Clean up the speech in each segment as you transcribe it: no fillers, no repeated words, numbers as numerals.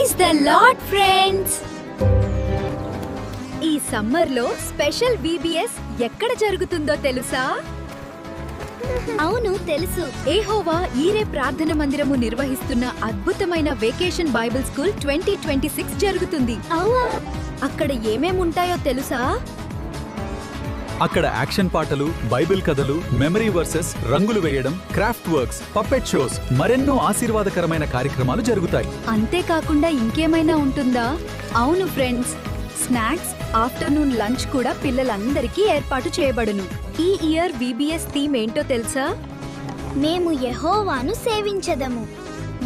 Praise the lord friends. ఈ summer లో special VBS ఎక్కడ జరుగుతుందో తెలుసా? అవును తెలుసు. యెహోవా ఈరే ప్రార్థన మందిరము నిర్వహిస్తున్న అద్భుతమైన వెకేషన్ బైబిల్ స్కూల్ 2026 జరుగుతుంది. అవునా? అక్కడ ఏమేముంటాయో తెలుసా? అక్కడ యాక్షన్ పాటలు, బైబిల్ కథలు, మెమరీ వర్సెస్, రంగులు వేయడం, క్రాఫ్ట్ వర్క్స్, పప్పెట్ షోస్, మరెన్నో ఆశీర్వాదకరమైన కార్యక్రమాలు జరుగుతాయి. అంతేకాకుండా ఇంకేమైనా ఉంటుందా? అవును ఫ్రెండ్స్, స్నాక్స్, ఆఫ్టర్నూన్ లంచ్ కూడా పిల్లలందరికీ ఏర్పాటు చేయబడును. ఈ ఇయర్ VBS థీమ్ ఏంటో తెలుసా? మేము యెహోవాను సేవించదము.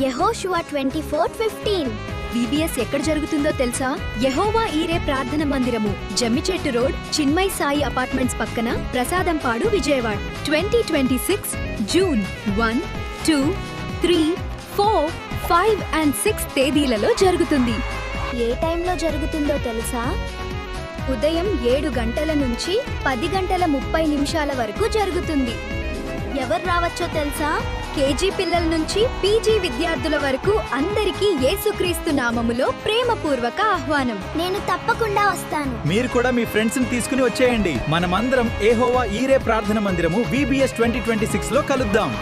యెహోషువ 24:15. VBS ఎక్కడ జరుగుతుందో తెలుసా? యెహోవా ఈరే ప్రార్థన మందిరము, జమ్మిచెట్టు రోడ్, చిన్మయ్ సాయి అపార్ట్మెంట్స్ పక్కన, ప్రసాదంపాడు, విజయవాడ. 2026 జూన్ 1, 2, 3, 4, 5 and 6 తేదీలలో జరుగుతుంది. ఏ టైంలో జరుగుతుందో తెలుసా? ఉదయం 7 గంటల నుంచి 10 గంటల 30 నిమిషాల వరకు జరుగుతుంది. ఎవరు రావచ్చో తెలుసా? KG పిల్లల నుంచి PG విద్యార్థుల వరకు అందరికీ యేసుక్రీస్తు నామములో ప్రేమపూర్వక ఆహ్వానం. నేను తప్పకుండా వస్తాను. మీరు కూడా మీ ఫ్రెండ్స్ ని తీసుకుని వచ్చేయండి. మనమందరం యెహోవా ఈరే ప్రార్థన మందిరము VBS 2026 లో కలుద్దాం.